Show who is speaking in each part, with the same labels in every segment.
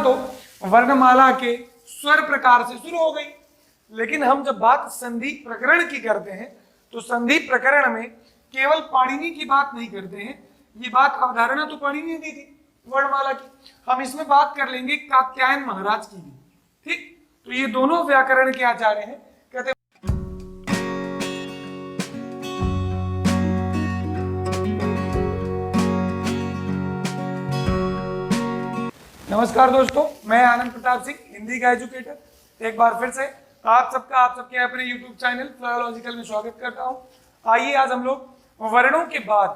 Speaker 1: तो वर्णमाला के स्वर प्रकार से शुरू हो गई, लेकिन हम जब बात संधि प्रकरण की करते हैं तो संधि प्रकरण में केवल पाणिनि की बात नहीं करते हैं। ये बात अवधारणा तो पाणिनि ने दी थी वर्णमाला की, हम इसमें बात कर लेंगे कात्यायन महाराज की भी। ठीक, तो ये दोनों व्याकरण के आचार्य हैं। कहते नमस्कार दोस्तों, मैं आनंद प्रताप सिंह, हिंदी का एजुकेटर। एक बार फिर से आप सबके अपने YouTube चैनल फ्लायोलॉजिकल में स्वागत करता हूं। आइए आज हम लोग वर्णों के बाद,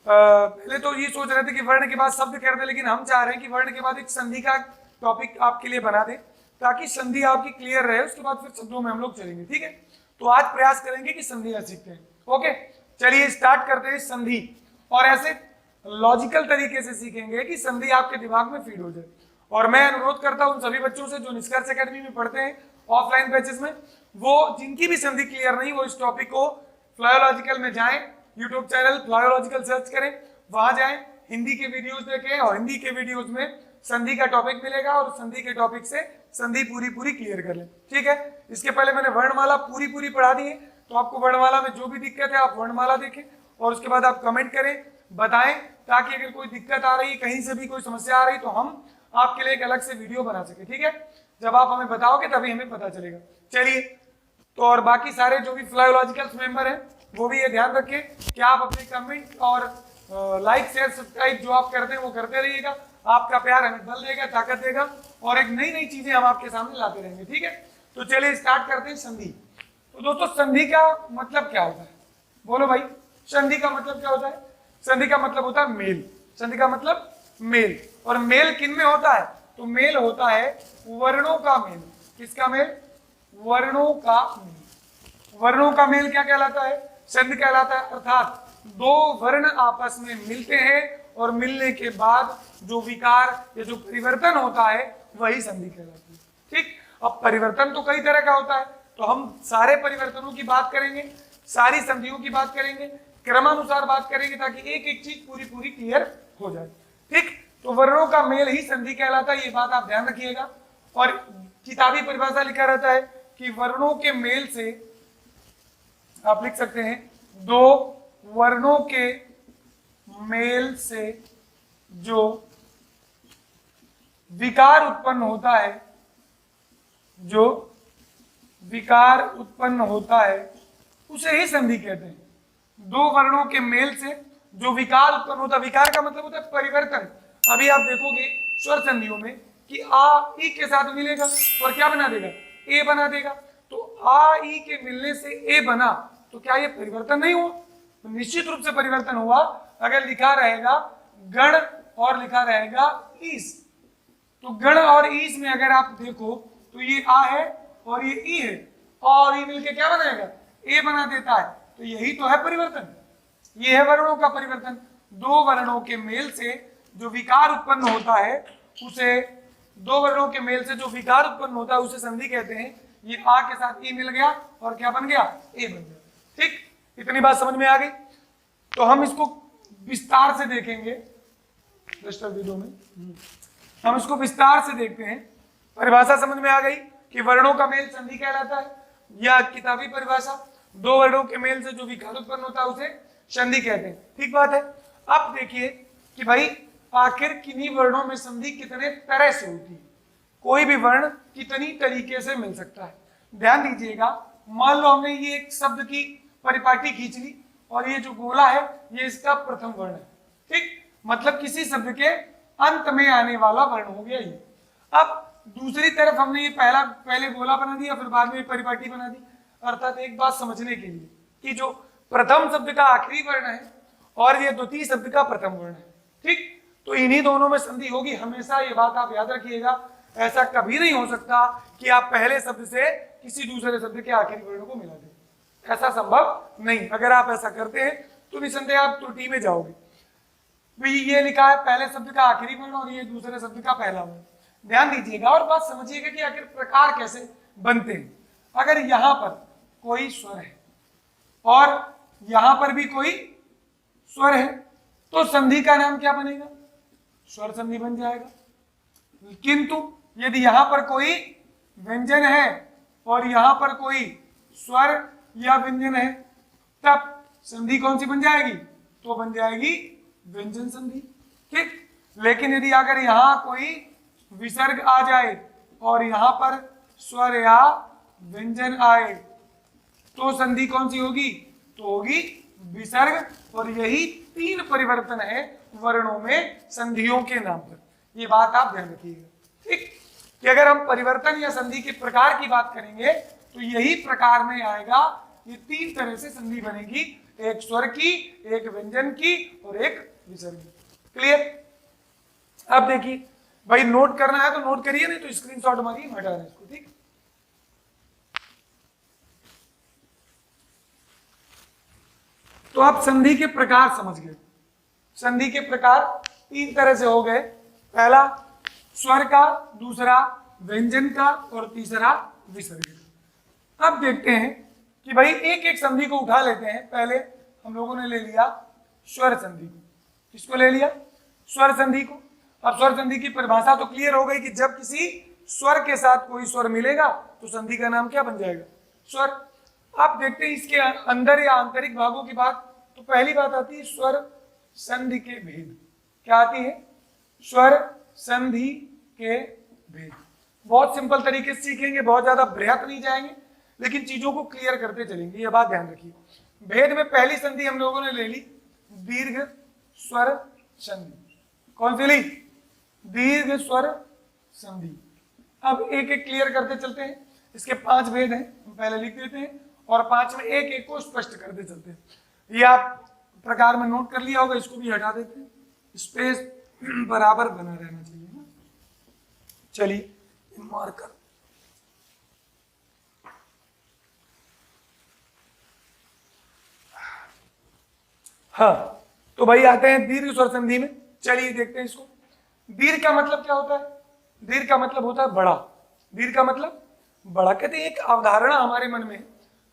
Speaker 1: पहले तो ये सोच रहे थे कि वर्ण के बाद शब्द कर दें, लेकिन हम चाह रहे हैं कि वर्ण के बाद एक संधि का टॉपिक आपके लिए बना दें ताकि संधि आपकी क्लियर रहे। उसके बाद फिर शब्दों में हम लोग चलेंगे। ठीक है, तो आज प्रयास करेंगे कि संधियां सीखते हैं। ओके, चलिए स्टार्ट करते हैं संधि, और ऐसे लॉजिकल तरीके से सीखेंगे कि संधि आपके दिमाग में फीड हो जाए। और मैं अनुरोध करता हूं उन सभी बच्चों से जो निष्कर्ष एकेडमी में पढ़ते हैं ऑफलाइन बैचेस में, वो जिनकी भी संधि क्लियर नहीं, वो इस टॉपिक को फ्लायोलॉजिकल में जाएं, यूट्यूब चैनल फ्लायोलॉजिकल सर्च करें, वहां जाएं, हिंदी के वीडियोस देखें, और हिंदी के वीडियोस में संधि का टॉपिक मिलेगा और संधि के टॉपिक से संधि पूरी क्लियर कर लें। ठीक है, इसके पहले मैंने वर्णमाला पूरी पढ़ा दी है, तो आपको वर्णमाला में जो भी दिक्कत है आप वर्णमाला देखें और उसके बाद आप कमेंट करें, बताएं, ताकि अगर कोई दिक्कत आ रही है, कहीं से भी कोई समस्या आ रही, तो हम आपके लिए एक अलग से वीडियो बना सके। ठीक है, जब आप हमें बताओगे तभी हमें पता चलेगा। चलिए, तो और बाकी सारे जो भी फ्लायोलॉजिकल मेंबर हैं वो भी ये ध्यान रखें कि आप अपने कमेंट और लाइक शेयर सब्सक्राइब जो आप करते हैं वो करते रहिएगा। आपका प्यार हमें बल देगा, ताकत देगा, और एक नई चीजें हम आपके सामने लाते रहेंगे। ठीक है, तो चलिए स्टार्ट करते हैं संधि। तो दोस्तों, संधि का मतलब क्या होता है? बोलो भाई, संधि का मतलब क्या होता है? संधि का मतलब होता है मेल। संधि का मतलब मेल। और मेल किन में होता है? तो मेल होता है वर्णों का मेल। किसका मेल? वर्णों का मेल। वर्णों का मेल क्या कहलाता है? संधि कहलाता है। अर्थात दो वर्ण आपस में मिलते हैं और मिलने के बाद जो विकार या जो परिवर्तन होता है वही संधि कहलाती है। ठीक, अब परिवर्तन तो कई तरह का होता है, तो हम सारे परिवर्तनों की बात करेंगे, सारी संधियों की बात करेंगे, क्रमानुसार बात करेंगे, ताकि एक एक चीज पूरी क्लियर हो जाए। ठीक, तो वर्णों का मेल ही संधि कहलाता है, ये बात आप ध्यान रखिएगा। और किताबी परिभाषा लिखा रहता है कि वर्णों के मेल से, आप लिख सकते हैं, दो वर्णों के मेल से जो विकार उत्पन्न होता है, जो विकार उत्पन्न होता है उसे ही संधि कहते हैं। दो वर्णों के मेल से जो विकार उत्पन्न होता है, विकार का मतलब होता है परिवर्तन। अभी आप देखोगे स्वर संधियों में कि आ ई के साथ मिलेगा और क्या बना देगा? ए बना देगा। तो आ ई के मिलने से ए बना, तो क्या ये परिवर्तन नहीं हुआ? तो निश्चित रूप से परिवर्तन हुआ। अगर लिखा रहेगा गण और लिखा रहेगा ईस, तो गण और ईस में अगर आप देखो तो ये आ है और ये ई है, और ये मिलके क्या बनाएगा? ए बना देता है। तो यही तो है परिवर्तन, ये है वर्णों का परिवर्तन। दो वर्णों के मेल से जो विकार उत्पन्न होता है उसे, दो वर्णों के मेल से जो विकार उत्पन्न होता है उसे संधि कहते हैं। ये आ के साथ ई मिल गया और क्या बन गया? ए बन गया। ठीक, इतनी बात समझ में आ गई? तो हम इसको विस्तार से देखेंगे वीडियो में, हम इसको विस्तार से देखते हैं। परिभाषा समझ में आ गई कि वर्णों का मेल संधि कहलाता है, या किताबी परिभाषा, दो वर्णों के मेल से जो विकार उत्पन्न होता है उसे संधि कहते हैं। ठीक बात है। अब देखिए कि भाई आखिर किन्हीं वर्णों में संधि कितने तरह से होती है, कोई भी वर्ण कितनी तरीके से मिल सकता है। ध्यान दीजिएगा, मान लो हमने ये एक शब्द की परिपाटी खींच ली और ये जो गोला है ये इसका प्रथम वर्ण है। ठीक, मतलब किसी शब्द के अंत में आने वाला वर्ण हो गया ये। अब दूसरी तरफ हमने ये पहले गोला बना दिया, फिर बाद में परिपाटी बना दी। अर्थात एक बात समझने के लिए कि जो प्रथम शब्द का आखिरी वर्ण है और ये द्वितीय शब्द का प्रथम वर्ण है, ठीक, तो इन्हीं दोनों में संधि होगी हमेशा। ये बात आप याद रखिएगा। ऐसा कभी नहीं हो सकता कि आप पहले शब्द से किसी दूसरे शब्द के आखिरी वर्ण को मिला दें, ऐसा संभव नहीं। अगर आप ऐसा करते हैं तो निसंदेह आप त्रुटि में जाओगे। ये लिखा है पहले शब्द का आखिरी वर्ण और ये दूसरे शब्द का पहला वर्ण। ध्यान दीजिएगा और बात समझिएगा कि आखिर प्रकार कैसे बनते हैं। अगर यहां पर कोई स्वर है और यहां पर भी कोई स्वर है तो संधि का नाम क्या बनेगा? स्वर संधि बन जाएगा। किंतु यदि यहां पर कोई व्यंजन है और यहां पर कोई स्वर या व्यंजन है, तब संधि कौन सी बन जाएगी? तो बन जाएगी व्यंजन संधि। ठीक, लेकिन यदि अगर यहां कोई विसर्ग आ जाए और यहां पर स्वर या व्यंजन आए तो संधि कौन सी होगी? तो होगी विसर्ग। और यही 3 परिवर्तन है वर्णों में संधियों के नाम पर। ये बात आप ध्यान रखिएगा। ठीक, कि अगर हम परिवर्तन या संधि के प्रकार की बात करेंगे तो यही प्रकार में आएगा। ये 3 तरह से संधि बनेगी, एक स्वर की, एक व्यंजन की और एक विसर्ग की। क्लियर? अब देखिए भाई, नोट करना है तो नोट करिए, नहीं तो स्क्रीनशॉट मारिए, हटा दें इसको। ठीक, तो आप संधि के प्रकार समझ गए। संधि के प्रकार 3 तरह से हो गए, पहला स्वर का, दूसरा व्यंजन का और तीसरा विसर्ग का। अब देखते हैं कि भाई एक एक संधि को उठा लेते हैं। पहले हम लोगों ने ले लिया स्वर संधि को। किसको ले लिया? स्वर संधि को। अब स्वर संधि की परिभाषा तो क्लियर हो गई कि जब किसी स्वर के साथ कोई स्वर मिलेगा तो संधि का नाम क्या बन जाएगा? स्वर। अब देखते हैं इसके अंदर या आंतरिक भागों की बात। तो पहली बात आती है स्वर संधि के भेद। क्या आती है? स्वर संधि के भेद। बहुत सिंपल तरीके से सीखेंगे, बहुत ज्यादा बृहत नहीं जाएंगे, लेकिन चीजों को क्लियर करते चलेंगे। ये बात ध्यान रखिए। भेद में पहली संधि हम लोगों ने ले ली दीर्घ स्वर संधि। कौन सी ली? दीर्घ स्वर संधि। अब एक एक क्लियर करते चलते हैं। इसके 5 भेद हैं, हम पहले लिख देते हैं और 5 में एक एक को स्पष्ट करते चलते हैं। ये आप प्रकार में नोट कर लिया होगा, इसको भी हटा देते हैं, स्पेस बराबर बना रहना चाहिए ना। चलिए मार्कर, हाँ, तो भाई आते हैं दीर्घ स्वर संधि में। चलिए देखते हैं इसको। दीर्घ का मतलब क्या होता है? दीर्घ का मतलब होता है बड़ा। दीर्घ का मतलब बड़ा। कहते हैं एक अवधारणा हमारे मन में,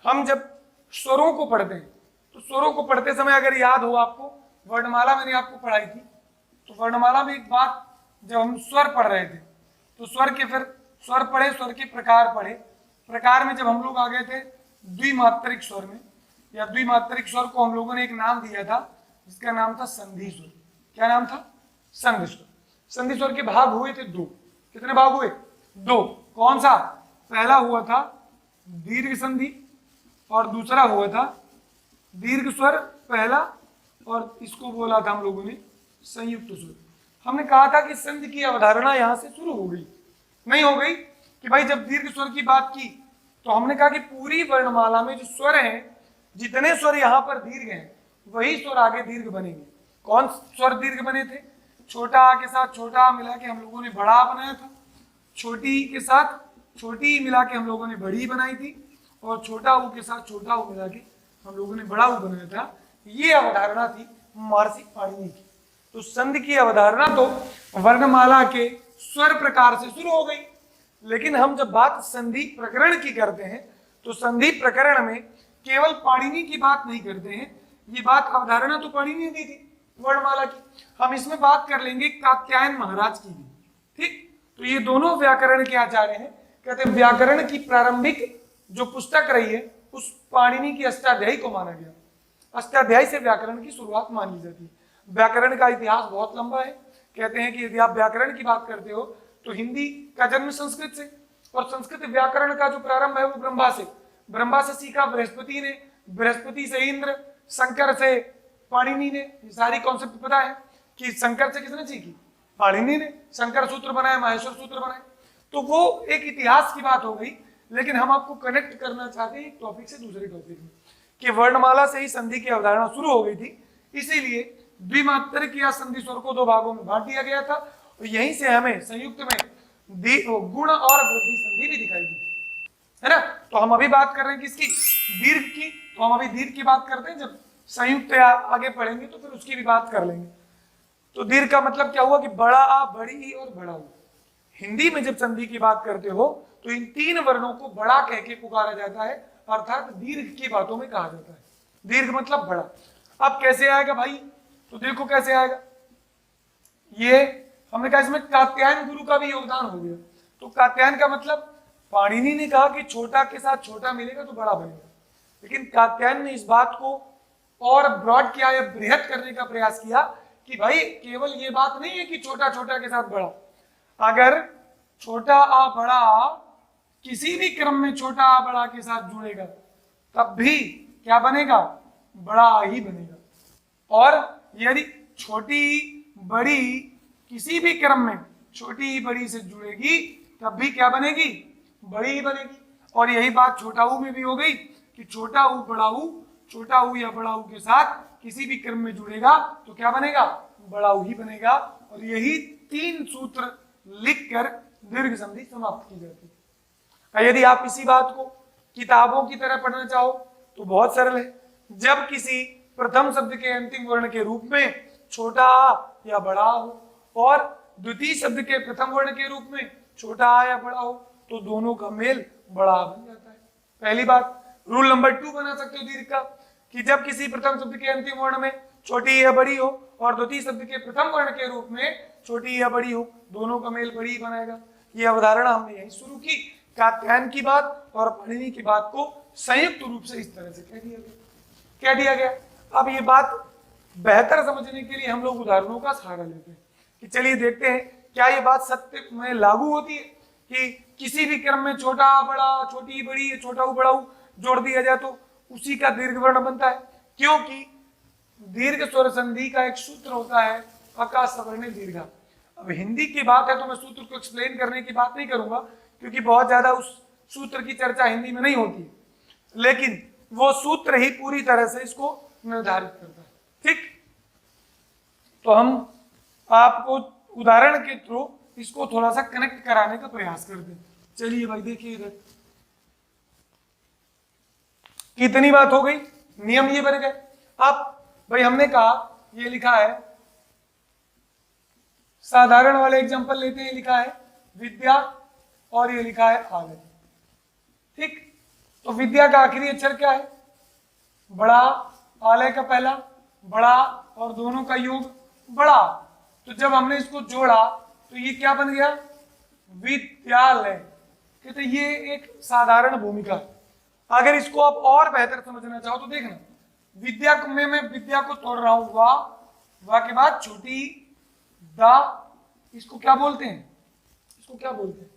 Speaker 1: हम जब स्वरों को पढ़ते हैं तो स्वरों को पढ़ते समय अगर याद हो आपको, वर्णमाला मैंने आपको पढ़ाई थी, तो वर्णमाला में एक बात, जब हम स्वर पढ़ रहे थे तो स्वर के फिर स्वर पढ़े, स्वर के प्रकार पढ़े। प्रकार में जब हम लोग आ गए थे द्विमात्रिक स्वर में, या द्विमात्रिक स्वर को हम लोगों ने एक नाम दिया था जिसका नाम था संधि स्वर। क्या नाम था? संधि स्वर। संधि स्वर के भाग हुए थे 2। कितने भाग हुए? 2। कौन सा? पहला हुआ था दीर्घ संधि और दूसरा हुआ था दीर्घ स्वर पहला, और इसको बोला था हम लोगों ने संयुक्त स्वर। हमने कहा था कि संधि की अवधारणा यहां से शुरू हो गई, नहीं हो गई कि भाई जब दीर्घ स्वर की बात की तो हमने कहा कि पूरी वर्णमाला में जो स्वर हैं, जितने स्वर यहाँ पर दीर्घ हैं वही स्वर आगे दीर्घ बनेंगे। कौन स्वर दीर्घ बने थे? छोटा आ के साथ छोटा आ मिला के हम लोगों ने बड़ा बनाया था, छोटी के साथ छोटी मिला के हम लोगों ने बड़ी बनाई थी, और छोटा ऊ के साथ छोटा ऊ मिला के हम लोगों ने बड़ा ऊ बनाया था। ये अवधारणा थी महर्षि पाणिनि की। तो संधि की अवधारणा तो वर्णमाला के स्वर प्रकार से शुरू हो गई, लेकिन हम जब बात संधि प्रकरण की करते हैं तो संधि प्रकरण में केवल पाणिनि की बात नहीं करते हैं। ये बात अवधारणा तो पाणिनि ने दी थी वर्णमाला की, हम इसमें बात कर लेंगे कात्यायन महाराज की भी। ठीक, तो ये दोनों व्याकरण के आचार्य हैं। कहते हैं व्याकरण की प्रारंभिक जो पुस्तक रही है उस पाणिनि की अष्टाध्यायी को माना गया। अष्टाध्यायी से व्याकरण की शुरुआत मान ली जाती है। व्याकरण का इतिहास बहुत लंबा है। कहते हैं कि यदि आप व्याकरण की बात करते हो तो हिंदी का जन्म संस्कृत से, और संस्कृत व्याकरण का जो प्रारंभ है वो ब्रह्मा से। ब्रह्मा से सीखा बृहस्पति ने, बृहस्पति से इंद्र, शंकर से पाणिनि ने। ये सारी कॉन्सेप्ट पता है कि शंकर से किसने सीखी? पाणिनि ने। शंकर सूत्र बनाए, माहेश्वर सूत्र बनाए। तो वो एक इतिहास की बात हो गई, लेकिन हम आपको कनेक्ट करना चाहते हैं एक टॉपिक से दूसरे टॉपिक में, कि वर्णमाला से ही संधि की अवधारणा शुरू हो गई थी। इसीलिए द्विमात्रिक या संधि स्वर को 2 भागों में बांट दिया गया था, और यहीं से हमें संयुक्त में गुण और वृद्धि संधि भी दिखाई दी, है ना। तो हम अभी बात कर रहे हैं किसकी? दीर्घ की। तो हम अभी दीर्घ की बात करते हैं, जब संयुक्त या आगे पढ़ेंगे तो फिर उसकी भी बात कर लेंगे। तो दीर्घ का मतलब क्या हुआ कि बड़ा आ, बड़ी ई और बड़ा ऊ। हिंदी में जब संधि की बात करते हो तो इन 3 वर्णों को बड़ा कह के पुकारा जाता है, अर्थात दीर्घ की बातों में कहा जाता है। दीर्घ मतलब बड़ा। अब कैसे आएगा भाई? तो देखो कैसे आएगा। ये हमने कहा इसमें कात्यायन गुरु का भी योगदान हो गया। तो कात्यायन का मतलब पाणिनि ने कहा कि छोटा के साथ छोटा मिलेगा तो बड़ा बनेगा, लेकिन कात्यायन ने इस बात को और ब्रॉड किया या बृहत करने का प्रयास किया कि भाई केवल ये बात नहीं है कि छोटा छोटा के साथ बड़ा, अगर छोटा आ बड़ा किसी भी क्रम में छोटा आ बड़ा के साथ जुड़ेगा तब भी क्या बनेगा, बड़ा आ ही बनेगा। और यदि छोटी बड़ी किसी भी क्रम में छोटी बड़ी से जुड़ेगी तब भी क्या बनेगी, बड़ी ही बनेगी। और यही बात छोटा ऊ में भी हो गई कि छोटा ऊ बड़ा ऊ, छोटा ऊ या बड़ा ऊ के साथ किसी भी क्रम में जुड़ेगा तो क्या बनेगा, बड़ा ऊ ही बनेगा। और यही 3 सूत्र लिखकर दीर्घ संधि समाप्त की जाती है। यदि आप इसी बात को किताबों की तरह पढ़ना चाहो तो बहुत सरल है। जब किसी प्रथम शब्द के अंतिम वर्ण के रूप में छोटा आ या बड़ा आ हो और द्वितीय शब्द के प्रथम वर्ण के रूप में छोटा आ या बड़ा हो तो दोनों का मेल बड़ा आ बन जाता है। पहली बात। रूल नंबर 2 बना सकते हो दीर्घ का कि जब किसी प्रथम शब्द के अंतिम वर्ण में छोटी या बड़ी हो और द्वितीय शब्द के प्रथम वर्ण के रूप में छोटी या बड़ी हो, दोनों का मेल बड़ी बनेगा। यह अवधारणा हमने यही शुरू की। कात्यायन की बात और पाणिनि की बात को संयुक्त रूप से इस तरह से कह दिया गया। अब ये बात बेहतर समझने के लिए हम लोग उदाहरणों का सहारा लेते हैं कि चलिए देखते हैं क्या ये बात सत्य में लागू होती है कि किसी भी क्रम में छोटा बड़ा, छोटी बड़ी, छोटा ऊ बड़ा ऊ जोड़ दिया जाए तो उसी का दीर्घ वर्ण बनता है। क्योंकि दीर्घ स्वर संधि का एक सूत्र होता है अका सवर्ण दीर्घा। अब हिंदी की बात है तो मैं सूत्र को एक्सप्लेन करने की बात नहीं करूंगा क्योंकि बहुत ज्यादा उस सूत्र की चर्चा हिंदी में नहीं होती है, लेकिन वो सूत्र ही पूरी तरह से इसको निर्धारित करता है। ठीक, तो हम आपको उदाहरण के थ्रू इसको थोड़ा सा कनेक्ट कराने का प्रयास करते हैं। चलिए भाई देखिए इधर कितनी बात हो गई, नियम ये बन गए। अब भाई हमने कहा ये लिखा है, साधारण वाले एग्जांपल लेते हैं, लिखा है विद्या और ये लिखा है आलय। ठीक, तो विद्या का आखिरी अक्षर क्या है, बड़ा, आलय का पहला बड़ा और दोनों का योग बड़ा। तो जब हमने इसको जोड़ा तो ये क्या बन गया, विद्यालय। कहते ये एक साधारण भूमिका। अगर इसको आप और बेहतर समझना चाहो तो देखना, विद्या में मैं विद्या को तोड़ रहा हूं वाह के बाद छोटी दा, इसको क्या बोलते हैं, इसको क्या बोलते हैं,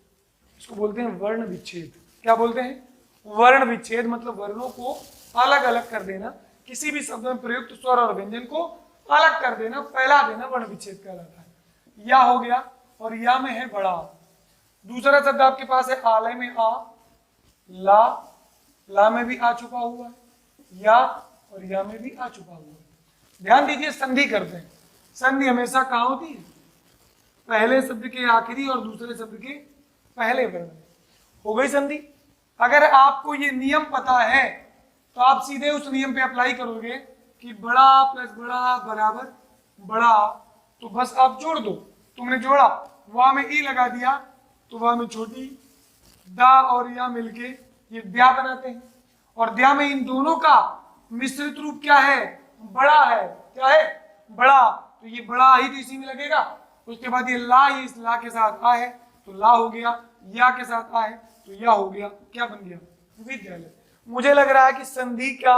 Speaker 1: इसको बोलते हैं वर्ण विच्छेद। क्या बोलते हैं, वर्ण विच्छेद। मतलब वर्णों को अलग अलग कर देना, किसी भी शब्द में प्रयुक्त स्वर और व्यंजन को अलग कर देना, फैला देना, वर्ण विच्छेद कहलाता है। या हो गया और या में है बड़ा। दूसरा शब्द आपके पास है आलय में आ, ला में भी आ छुपा हुआ है, या और या में भी आ छुपा हुआ है। ध्यान दीजिए संधि करते हैं। संधि हमेशा कहाँ होती है, पहले शब्द के आखिरी और दूसरे शब्द के पहले वर्ण में। हो गई संधि। अगर आपको ये नियम पता है तो आप सीधे उस नियम पे अप्लाई करोगे कि बड़ा प्लस बड़ा बराबर बड़ा, तो बस आप जोड़ दो। तुमने जोड़ा, वाह में ई लगा दिया तो वाह में छोटी, दा और या मिलके ये द्या बनाते हैं। और द्या में इन दोनों का मिश्रित रूप क्या है, बड़ा है। क्या है, बड़ा। तो ये बड़ा ही तो इसी में लगेगा। उसके बाद ये ला, ये इस ला के साथ आ है तो ला हो गया, या के साथ आ है तो या हो गया। क्या बन गया, विद्यालय। मुझे लग रहा है कि संधि का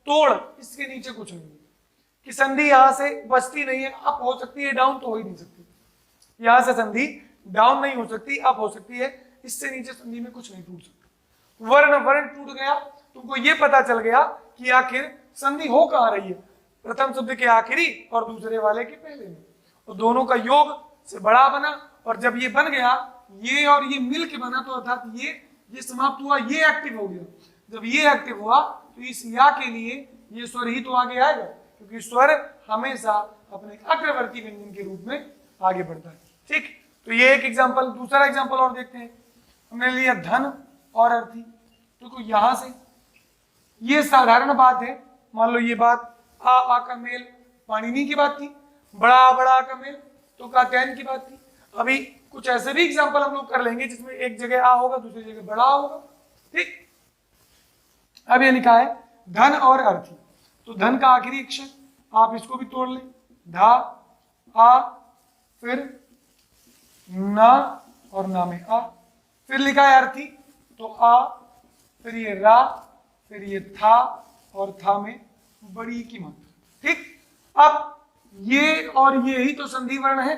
Speaker 1: तोड़ इसके नीचे कुछ नहीं है, कि संधि यहां से बचती नहीं है। अप हो सकती है, डाउन तो हो ही नहीं सकती। यहां से संधि डाउन नहीं हो सकती, अप हो सकती है। इससे नीचे संधि में कुछ नहीं टूट सकता। वर्ण टूट गया, तुमको ये पता चल गया कि आखिर संधि हो कहां रही है, प्रथम शब्द के आखिरी और दूसरे वाले के पहले में। और दोनों का योग से बड़ा बना, और जब ये बन गया, ये और ये मिल के बना, तो अर्थात ये समाप्त हुआ, ये एक्टिव हो गया। जब ये एक्टिव हुआ तो इस या के लिए ये स्वर ही तो आगे आएगा, क्योंकि स्वर हमेशा अपने अग्रवर्ती व्यंजन के रूप में आगे बढ़ता है। ठीक, तो ये एक एग्जांपल। दूसरा एग्जांपल और देखते हैं। हमने लिया धन और अर्थी। तो यहां से ये साधारण बात है। मान लो ये बात आ का मेल पाणिनि की बात थी, बड़ा का मेल तो कात्यायन की बात थी। अभी कुछ ऐसे भी एग्जांपल हम लोग कर लेंगे जिसमें एक जगह आ होगा, दूसरी जगह बड़ा होगा। ठीक, अब ये लिखा है धन और अर्थी। तो धन का आखिरी अक्षर आप इसको भी तोड़ लें, धा, आ, फिर ना और ना में आ, फिर लिखा है अर्थी तो आ, फिर ये रा, फिर ये था और था में बड़ी की मात्रा। ठीक, अब ये और ये ही तो संधि वर्ण है।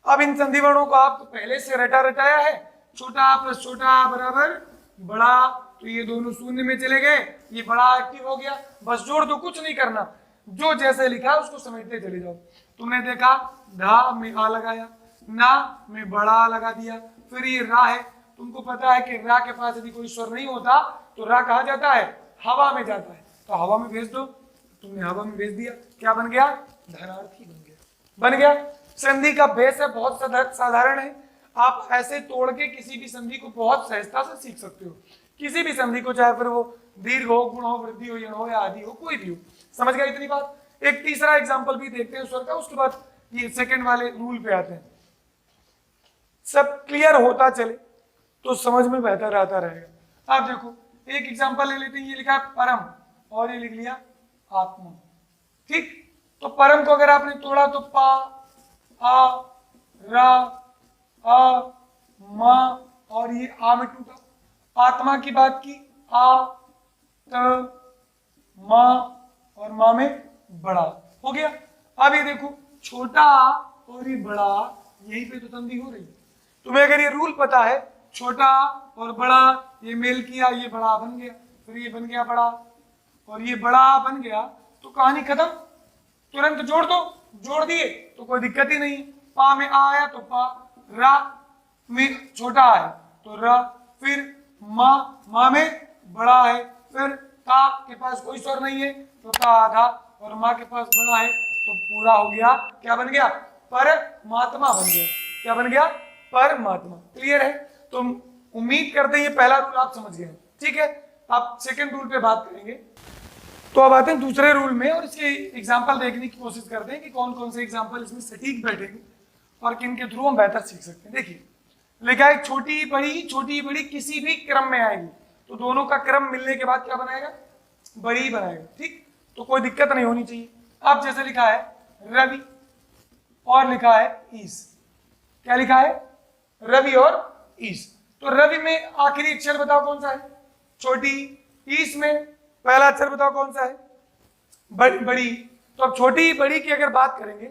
Speaker 1: अब इन संधि वर्णों को आप तो पहले से रटा रटाया है, छोटा आ प्लस छोटा आ बराबर बड़ा, तो ये दोनों शून्य में चले गए, ये बड़ा एक्टिव हो गया, बस जोड़ दो, कुछ नहीं करना, जो जैसे लिखा उसको समेटते चले जाओ। तुमने देखा धा में आ लगाया, ना में बड़ा आ लगा दिया, फिर ये रा है, तुमको पता है कि रा के पास यदि कोई स्वर नहीं होता तो रा कहा जाता है, हवा में जाता है, तो हवा में भेज दो, तुमने हवा में भेज दिया, क्या बन गया, धनार्थी बन गया। बन गया। संधि का बेस है बहुत साधारण है, आप ऐसे तोड़ के किसी भी संधि को बहुत सहजता से सीख सकते हो, किसी भी संधि को, चाहे फिर वो दीर्घ हो, गुण हो, वृद्धि हो, यण हो या आदि हो, कोई भी हो। समझ गया इतनी बात। एक तीसरा एग्जांपल भी देखते हैं स्वर का, उसके बाद ये सेकंड वाले रूल पे आते हैं। सब क्लियर होता चले तो समझ में बेहतर आता रहेगा। आप देखो एक एग्जांपल ले लेते हैं, ये लिखा है परम और ये लिख लिया आत्मा। ठीक, तो परम को अगर आपने तोड़ा तो पा, आ, रा, आ, मा और ये आ में टूटा। आत्मा की बात की, आ, त, मा और मा में बड़ा हो गया। अब ये देखो छोटा और ये बड़ा, यहीं पे तो संधि हो रही है। तुम्हें अगर ये रूल पता है, छोटा और बड़ा ये मेल किया, ये बड़ा बन गया, फिर ये बन गया बड़ा और ये बड़ा बन गया, तो कहानी खत्म, तुरंत जोड़ दो, जोड़ दिए तो कोई दिक्कत ही नहीं। पा में आ आया तो पा, रा में छोटा है तो रा, फिर मा में बड़ा है, फिर ता के पास कोई स्वर नहीं है तो ता आधा, और माँ के पास बड़ा है तो पूरा हो गया, क्या बन गया, परमात्मा बन गया। क्या बन गया, परमात्मा। क्लियर है? तो उम्मीद करते हैं ये पहला रूल आप समझ गए। ठीक है, आप सेकंड रूल पे बात करेंगे। तो अब आते हैं दूसरे रूल में और इसके एग्जाम्पल देखने की कोशिश करते हैं कि कौन कौन से एग्जाम्पल इसमें सटीक बैठेंगे और किन के थ्रू हम बेहतर सीख सकते हैं। देखिए लिखा है छोटी बड़ी किसी भी क्रम में आएगी, तो दोनों का क्रम मिलने के बाद क्या बनाएगा, बड़ी बनाएगा। ठीक, तो कोई दिक्कत नहीं होनी चाहिए। अब जैसे लिखा है रवि और लिखा है ईस, क्या लिखा है, रवि और ईस, तो रवि में आखिरी अक्षर बताओ कौन सा है, छोटी, ईस में पहला अक्षर बताओ कौन सा है, बड़ी। तो अब छोटी बड़ी की अगर बात करेंगे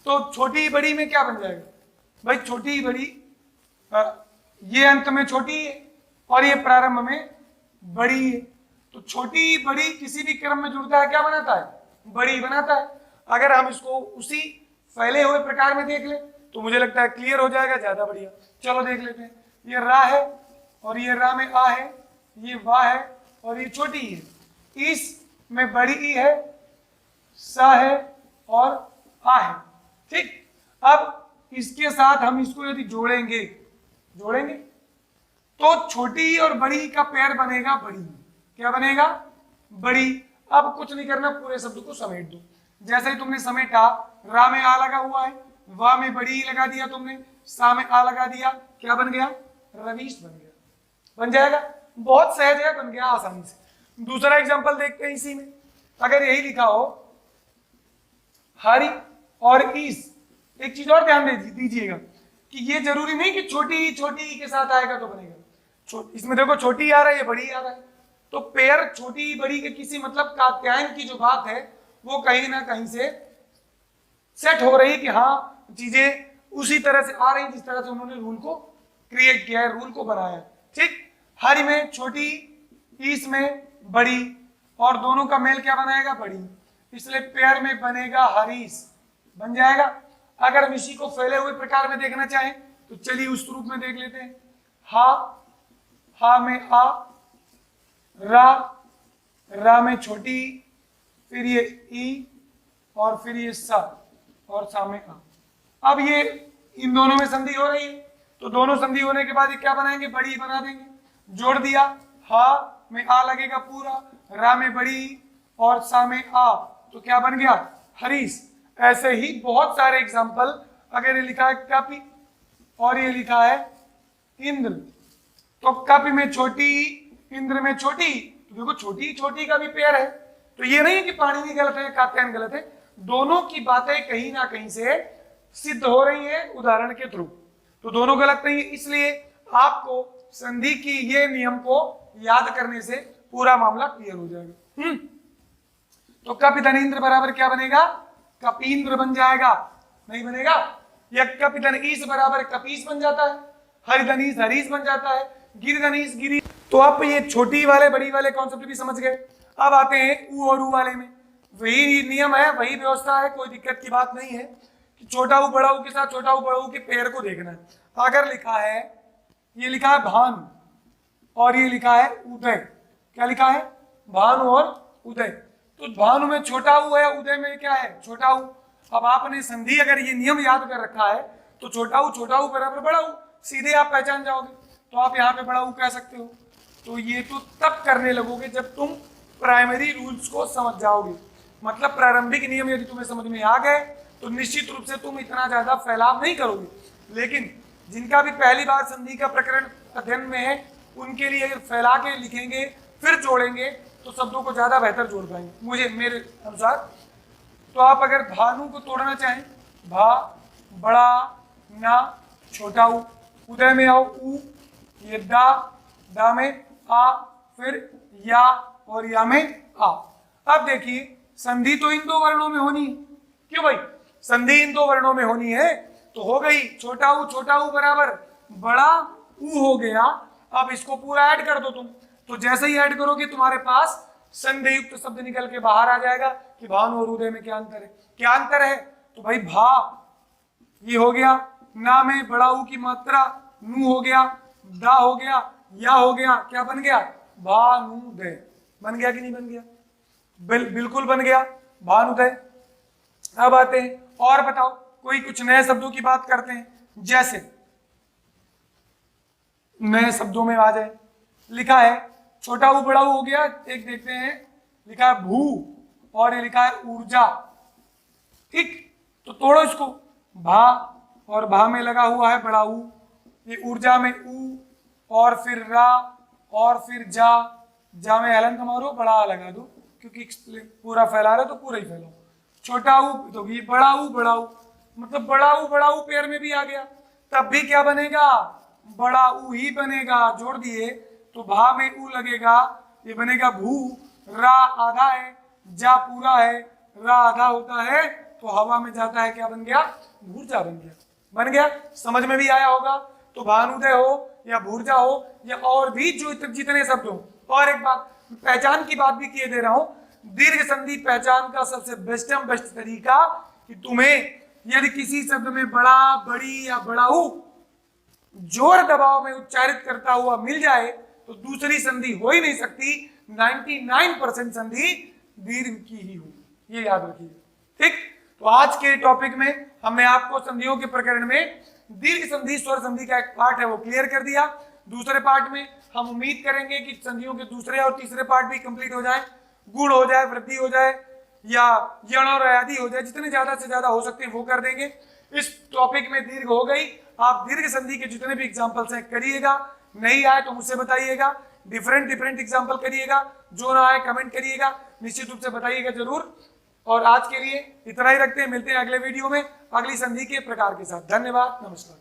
Speaker 1: तो छोटी बड़ी में क्या बन जाएगा भाई, छोटी बड़ी, ये अंत में छोटी है और ये प्रारंभ में बड़ी है, तो छोटी बड़ी किसी भी क्रम में जुड़ता है क्या बनाता है, बड़ी बनाता है। अगर हम इसको उसी फैले हुए प्रकार में देख ले तो मुझे लगता है क्लियर हो जाएगा, ज्यादा बढ़िया। चलो देख लेते हैं, ये रा है और ये रा में आ है, ये वाह है और ये छोटी है, इस में बड़ी ई है, सा है और आ है। ठीक, अब इसके साथ हम इसको यदि जोड़ेंगे तो छोटी और बड़ी का पेयर बनेगा बड़ी। क्या बनेगा, बड़ी। अब कुछ नहीं करना, पूरे शब्द को समेट दो। जैसे ही तुमने समेटा, रा में आ लगा हुआ है, वा में बड़ी लगा दिया तुमने, सा में आ लगा दिया, क्या बन गया, रवीश बन गया। बन जाएगा, बहुत सहज है, बन गया आसानी से। दूसरा एग्जांपल देखते हैं इसी में, अगर यही लिखा हो हरि और ईस, एक चीज और ध्यान दीजिएगा कि ये जरूरी नहीं कि छोटी के साथ आएगा तो बनेगा। इसमें देखो छोटी आ रहा है, ये बड़ी आ रहा है, तो पेयर छोटी बड़ी के किसी मतलब कात्यायन की जो बात है वो कहीं ना कहीं से सेट हो रही है कि हाँ चीजें उसी तरह से आ रही जिस तरह से उन्होंने रूल को क्रिएट किया है, रूल को बनाया है। ठीक, हरि में छोटी, ईस में बड़ी, और दोनों का मेल क्या बनाएगा, बड़ी, इसलिए पेयर में बनेगा हरीस, बन जाएगा। अगर हम इसी को फैले हुए प्रकार में देखना चाहें तो चलिए उस रूप में देख लेते हैं। हा में आ, रा में छोटी, फिर ये ई और फिर ये सा और सा में आ। अब ये इन दोनों में संधि हो रही है, तो दोनों संधि होने के बाद ये क्या बनाएंगे, बड़ी बना देंगे। जोड़ दिया, हा में आ लगेगा पूरा, रा में बड़ी और सा में आ, तो क्या बन गया, हरीश। ऐसे ही बहुत सारे एग्जाम्पल, अगर ये लिखा है कपि और ये लिखा है इंद्र, तो कपि में छोटी, इंद्र में छोटी, तो देखो छोटी का भी पेयर है। तो ये नहीं कि पाणिनि गलत है, कात्यायन गलत है, दोनों की बातें कहीं ना कहीं से सिद्ध हो रही है उदाहरण के थ्रू। तो दोनों गलत नहीं है, इसलिए आपको संधि की ये नियम को याद करने से पूरा मामला क्लियर हो जाएगा। तो कपितनेन्द्र बराबर क्या बनेगा? कपींद्र बन जाएगा, नहीं बनेगा? या कपितनीस बराबर कपीस बन जाता है, हरिधनीस हरीश बन जाता है, गिरिधनीस गिरी। तो आप ये छोटी वाले बड़ी वाले कॉन्सेप्ट भी समझ गए। अब आते हैं ऊ और ऊ वाले में। वही नियम है, वही व्यवस्था है, कोई दिक्कत की बात नहीं है कि छोटा ऊ बड़ा ऊ के साथ छोटा ऊ बड़ा ऊ के पैर को देखना है। अगर लिखा है, ये लिखा है भानु और ये लिखा है उदय, क्या लिखा है? भानु और उदय। तो भानु में छोटा ऊ है, उदय में क्या है? छोटा ऊ। अब आपने संधि अगर ये नियम याद कर रखा है तो छोटा ऊ बराबर बड़ा ऊ, सीधे आप पहचान जाओगे। तो आप यहाँ पे बड़ा ऊ कह सकते हो। तो ये तो तब करने लगोगे जब तुम प्राइमरी रूल्स को समझ जाओगे। मतलब प्रारंभिक नियम यदि तुम्हें समझ में आ गए तो निश्चित रूप से तुम इतना ज्यादा फैलाव नहीं करोगे। लेकिन जिनका भी पहली बार संधि का प्रकरण अध्ययन में है, उनके लिए अगर फैला के लिखेंगे फिर जोड़ेंगे तो शब्दों को ज्यादा बेहतर जोड़ पाएंगे, मुझे मेरे अनुसार। तो आप अगर भानु को तोड़ना चाहें, भा बड़ा ना छोटा ऊ, उदय में आओ ऊ, ये दा में आ, फिर या और या में आ। अब देखिए संधि तो इन दो वर्णों में होनी है, क्यों भाई? संधि इन दो वर्णों में होनी है तो हो गई छोटा ऊ बराबर बड़ा ऊ हो गया। अब इसको पूरा ऐड कर दो तुम, तो जैसे ही ऐड करोगे तुम्हारे पास संधि युक्त शब्द निकल के बाहर आ जाएगा कि भानु और उदय में क्या अंतर है। क्या अंतर है? तो भाई भा ये हो गया, ना में बड़ा ऊ की मात्रा, नू हो गया, दा हो गया, या हो गया, क्या बन गया? भानुदय। बन गया कि नहीं बन गया? बिल्कुल बन गया, भानुदय। अब आते हैं और बताओ, कोई कुछ नए शब्दों की बात करते हैं। जैसे नए शब्दों में आ जाए, लिखा है छोटा ऊ बड़ा ऊ हो गया, एक देखते हैं, लिखा है भू और ये लिखा है ऊर्जा। ठीक, तो तोड़ो इसको। भा और भा में लगा हुआ है बड़ा ऊ, ये ऊर्जा में ऊ और फिर रा और फिर जा में हलंत मारो, बड़ा लगा दो क्योंकि पूरा फैला रहे तो पूरा ही फैलाओ। छोटा ऊ तो ये बड़ा ऊ मतलब बड़ा ऊ पैर में भी आ गया, तब भी क्या बनेगा? बड़ा ऊ ही बनेगा। जोड़ दिए तो भा में ऊ लगेगा, ये बनेगा भू। रा आधा है, जा पूरा है, रा आधा होता है तो हवा में जाता है, क्या बन गया? भूर्जा बन गया। बन गया, समझ में भी आया होगा। तो भानुदय हो या भूर्जा हो या और भी जो जितने शब्द हो। और एक बात, पहचान की बात भी किए दे रहा हूं, दीर्घ संधि पहचान का सबसे बेस्ट तरीका कि तुम्हें यदि किसी शब्द में बड़ा, बड़ी या बड़ा ऊ जोर दबाव में उच्चारित करता हुआ मिल जाए तो दूसरी संधि हो ही नहीं सकती। 99% संधि दीर्घ की ही होगी, ये याद रखिए। ठीक, तो आज के टॉपिक में हमने आपको संधियों के प्रकरण में दीर्घ संधि स्वर संधि का एक पार्ट है वो क्लियर कर दिया। दूसरे पार्ट में हम उम्मीद करेंगे कि संधियों के दूसरे और तीसरे पार्ट भी कंप्लीट हो जाए, गुण हो जाए, वृद्धि हो जाए या यण और आदि हो जाए, जितने ज्यादा से ज्यादा हो सकते हैं वो कर देंगे। इस टॉपिक में दीर्घ हो गई, आप दीर्घ संधि के जितने भी एग्जाम्पल्स हैं करिएगा, नहीं आए तो मुझसे बताइएगा, डिफरेंट एग्जाम्पल करिएगा, जो ना आए कमेंट करिएगा, निश्चित रूप से बताइएगा जरूर। और आज के लिए इतना ही रखते हैं, मिलते हैं अगले वीडियो में अगली संधि के प्रकार के साथ। धन्यवाद, नमस्कार।